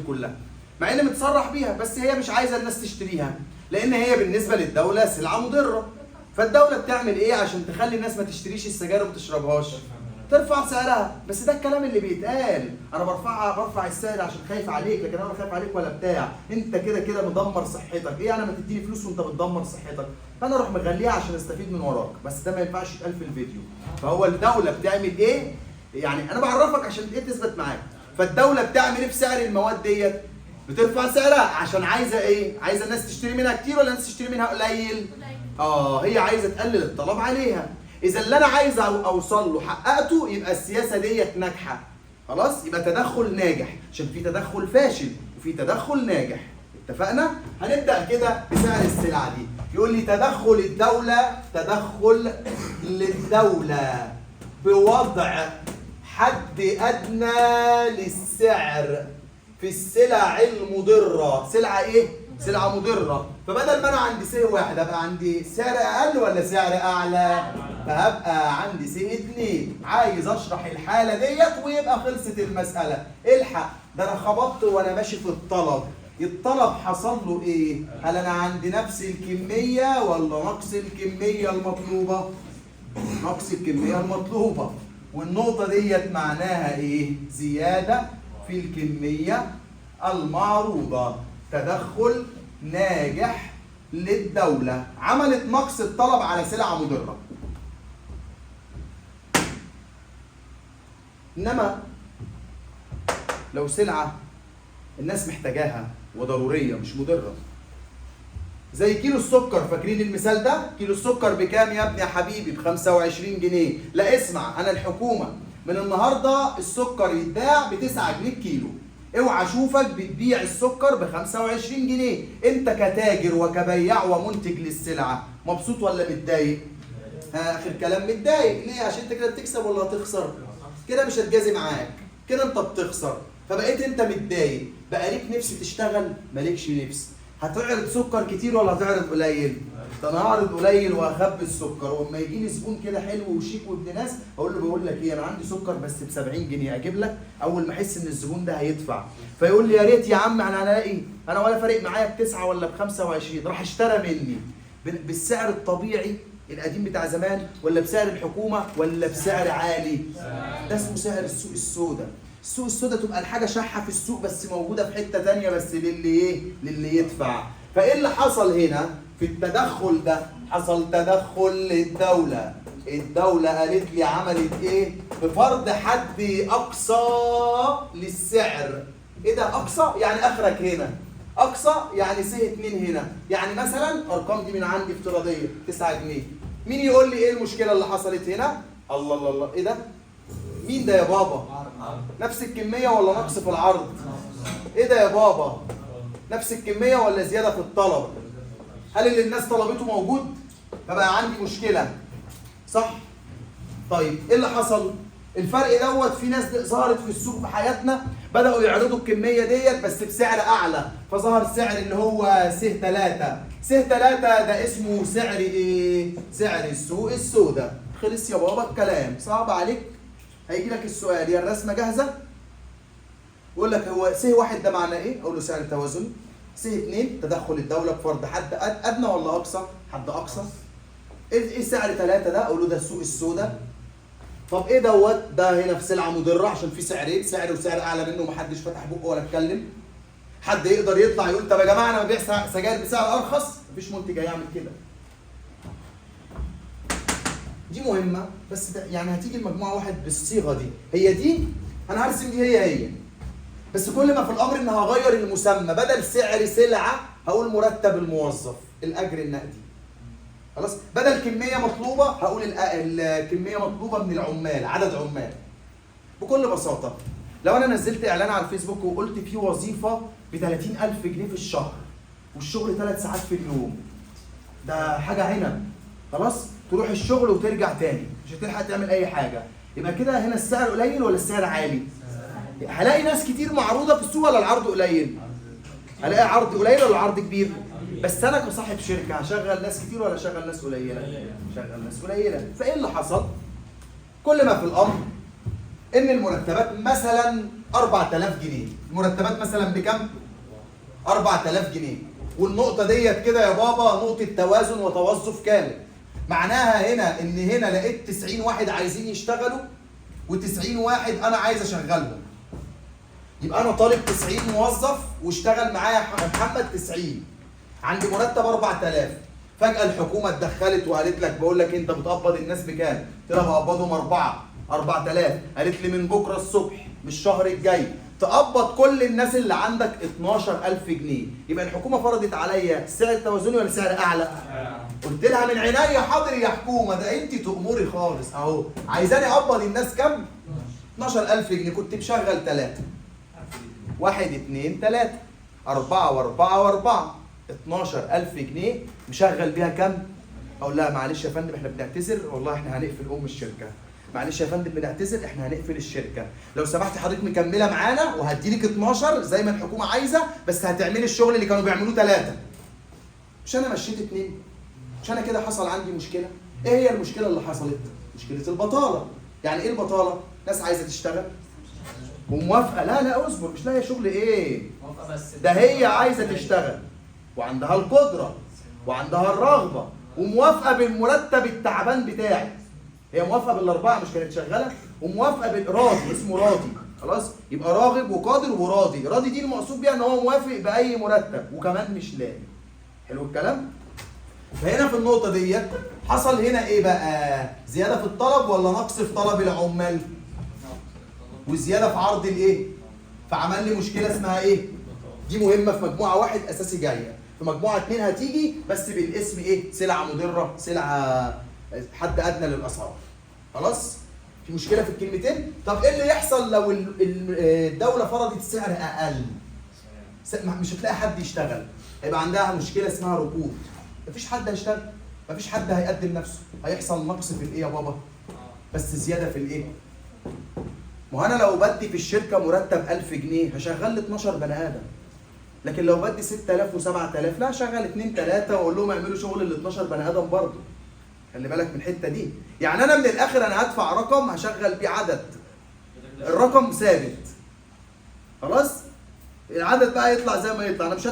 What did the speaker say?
كلها، مع ان متصرح بيها، بس هي مش عايزه الناس تشتريها لان هي بالنسبه للدوله سلعه مضره. فالدوله بتعمل ايه عشان تخلي الناس ما تشتريش السجاير وما تشربهاش؟ ترفع سعرها. بس ده الكلام اللي بيتقال، انا برفع السعر عشان خايف عليك، لكن انا لا خايف عليك ولا بتاع، انت كده كده مدمر صحتك، ايه انا ما تديني فلوس وانت بتدمر صحتك؟ فانا اروح مغليها عشان استفيد من وراك، بس ده ما ينفعش يتقال في الفيديو. فهو الدوله بتعمل ايه؟ يعني انا بعرفك عشان ايه تثبت معاك. فالدوله بتعمل ايه بسعر المواد ديت؟ بترفع سعرها عشان عايزه ايه؟ عايزه الناس تشتري منها كتير ولا الناس تشتري منها قليل؟ هي عايزه تقلل الطلب عليها. اذا اللي انا عايز اوصل له حققته، يبقى السياسه ديت ناجحه. خلاص؟ يبقى تدخل ناجح، عشان في تدخل فاشل وفي تدخل ناجح. اتفقنا؟ هنبدا كده بسعر السلعه دي. يقول لي تدخل الدوله، تدخل للدوله بوضع حد ادنى للسعر في السلع المضره. سلعه ايه؟ سلعه مضره. فبدل ما انا عندي سعر واحد ابقى عندي سعر اقل ولا سعر اعلى؟ فهبقى عندي سي 2. عايز اشرح الحاله ديت ويبقى خلصت المساله. الحق، ده انا خبطت وانا ماشي في الطلب. الطلب حصل له ايه؟ هل انا عندي نفس الكميه ولا نقص الكميه المطلوبه؟ نقص الكميه المطلوبه. والنقطه ديت معناها ايه؟ زياده في الكميه المعروضه. تدخل ناجح للدوله، عملت نقص الطلب على سلعه مضره. انما لو سلعه الناس محتاجاها وضروريه مش مضره، زي كيلو السكر، فاكرين المثال ده؟ كيلو السكر بكام يا ابني يا حبيبي؟ ب 25 جنيه. لا اسمع، انا الحكومه من النهارده السكر يتباع ب 9 جنيه الكيلو. اوعى اشوفك بتبيع السكر ب 25 جنيه. انت كتاجر وكبياع ومنتج للسلعه مبسوط ولا متضايق؟ اخر كلام متضايق. ليه؟ عشان انت كده بتكسب ولا هتخسر؟ كده مش هتجازي معاك، كده انت بتخسر، فبقيت انت متضايق. بقى ليك نفس تشتغل؟ مالكش نفس. هتعرض سكر كتير ولا هتعرض قليل؟ ده انا هعرض قليل واخبي السكر، واما يجي لي زبون كده حلو وشيك وابن ناس اقول له بقول لك ايه، انا عندي سكر بس ب 70 جنيه اجيب لك. اول ما احس ان الزبون ده هيدفع فيقول لي يا ريت يا عم، انا هلاقي انا ولا فارق معايا ب 9 ولا ب 25، راح اشترى مني بالسعر الطبيعي القديم بتاع زمان ولا بسعر الحكومه ولا بسعر عالي؟ ده اسمه سعر السوق السوداء. السوق السوداء تبقى الحاجه شحه في السوق بس موجوده في حته ثانيه بس للي ايه؟ للي يدفع. فايه اللي حصل هنا في التدخل ده؟ حصل تدخل للدوله. الدوله قالت لي عملت ايه؟ بفرض حد اقصى للسعر. ايه ده اقصى؟ يعني اخرك هنا. اقصى يعني سي 2 هنا. يعني مثلا ارقام دي من عندي افتراضيه 9 جنيه. مين يقول لي ايه المشكله اللي حصلت هنا؟ الله الله الله، ايه ده؟ مين ده يا بابا؟ نفس الكميه ولا نقص في العرض؟ ايه ده يا بابا؟ نفس الكميه ولا زياده في الطلب؟ هل اللي الناس طلبته موجود؟ فبقى عندي مشكله، صح؟ طيب ايه اللي حصل؟ الفرق دوت في ناس ظهرت في السوق في حياتنا بدأوا يعرضوا الكمية ديت بس بسعر أعلى، فظهر سعر اللي هو سه 3. سه 3 ده اسمه سعر إيه؟ سعر السوق السوداء. خلص يا بابا الكلام، صعب عليك؟ هيجي لك السؤال، يا الرسمة جاهزة؟ يقول لك هو سه 1 ده معناه إيه؟ أقول له سعر توازني. سه 2 تدخل الدولة بفرض حد أدنى ولا أقصى؟ حد أقصى. إيه سعر 3 ده؟ أقول له ده السوق السوداء. طب ايه دوت؟ ده هنا في سلعه مضره عشان في سعرين، سعر وسعر اعلى منه ومحدش فتح بقه ولا اتكلم. حد يقدر يطلع يقول طب يا جماعه انا ببيع سجاير بسعر ارخص؟ مفيش منتج هيعمل كده. دي مهمه بس ده يعني هتيجي المجموعه واحد بالصيغه دي، هي دي انا هرسم دي هي بس كل ما في الامر ان هغير المسمى، بدل سعر سلعه هقول مرتب الموظف، الاجر النقدي. خلاص؟ بدل كميه مطلوبه هقول الكميه مطلوبه من العمال، عدد عمال. بكل بساطه لو انا نزلت اعلان على الفيسبوك وقلت في وظيفه ب 30,000 جنيه في الشهر والشغل 3 ساعات في اليوم، ده حاجه عنب. خلاص؟ تروح الشغل وترجع تاني مش هتلحق تعمل اي حاجه. يبقى كده هنا السعر قليل ولا السعر عالي؟ هلاقي ناس كتير معروضه في السوق ولا العرض قليل؟ هلاقي عرض قليل ولا عرض كبير؟ بس انا كصاحب شركه هشغل ناس كتير ولا هشغل ناس قليله؟ هشغل ناس قليله. فايه اللي حصل؟ كل ما في الامر ان المرتبات مثلا 4000 جنيه، المرتبات مثلا بكم؟ 4000 جنيه، والنقطة ديت كده يا بابا نقطة توازن وتوظف كامل. معناها هنا ان هنا لقيت 90 واحد عايزين يشتغلوا و90 واحد انا عايز اشغلهم. يبقى انا طالب 90 موظف واشتغل معايا محمد 90، عندي مرتب 4000. فجأة الحكومة اتدخلت وقالت لك بقول لك انت بتقبض الناس بكام؟ قلت لها هقبضهم 4000. قالت لي من بكره الصبح من الشهر الجاي تقبض كل الناس اللي عندك 12000 جنيه. يبقى الحكومة فرضت عليا السعر التوازني ولا سعر اعلى؟ قلت لها من عينيا حاضر يا حكومة، ده انت تأمري خالص اهو. عايزاني اقبض الناس كام؟ 12000 جنيه. كنت مشغل 3 1 2 3 4 و4 و4 12000 جنيه مشغل بيها كام؟ اقول لها معلش يا فندم احنا بنعتذر والله احنا هنقفل الشركه. معلش يا فندم بنعتذر احنا هنقفل الشركه، لو سمحت حضرتك مكمله معانا وهديلك 12 زي ما الحكومه عايزه، بس هتعملي الشغل اللي كانوا بيعملوه 3. مش انا مشيت 2؟ مش انا كده حصل عندي مشكله؟ ايه هي المشكله اللي حصلت؟ مشكله البطاله. يعني ايه البطاله؟ ناس عايزه تشتغل وموافقه. لا اصبر، مش لاقيه شغل ايه؟ ده هي عايزه تشتغل وعندها القدره وعندها الرغبه وموافقه بالمرتب التعبان بتاعي. هي موافقه بالاربعه مش كانت شغاله، وموافقه بالراضي، اسمه راضي. خلاص؟ يبقى راغب وقادر وراضي. راضي دي المقصود بيها ان هو موافق باي مرتب وكمان مش لاقي. حلو الكلام؟ فهنا في النقطه ديت حصل هنا ايه بقى؟ زياده في الطلب ولا نقص في طلب العمال؟ وزياده في عرض الايه؟ فعمل لي مشكله اسمها ايه؟ دي مهمه في مجموعه 1 اساسي جايه، في مجموعه 2 هتيجي بس بالاسم ايه؟ سلعه مضره، سلعه حد ادنى للاسعار. خلاص؟ في مشكله في الكلمتين؟ طب ايه اللي يحصل لو الدوله فرضت سعر اقل؟ مش هتلاقي حد يشتغل، هيبقى عندها مشكله اسمها ركود. مفيش حد هيشتغل، مفيش حد هيقدم نفسه، هيحصل نقص في الايه يا بابا؟ بس زياده في الايه؟ ما هو انا لو بدي في الشركه مرتب 1000 جنيه هشغل لي 12 بني ادم. لكن لو بدي 6000 و7000 لا هشغل 2 3 واقول لهم اعملوا شغل ال 12 بني ادم برضه. خلي بالك من الحته دي. يعني انا من الاخر انا هدفع رقم هشغل بيه عدد. الرقم ثابت. خلاص؟ العدد بقى يطلع زي ما يطلع، انا مش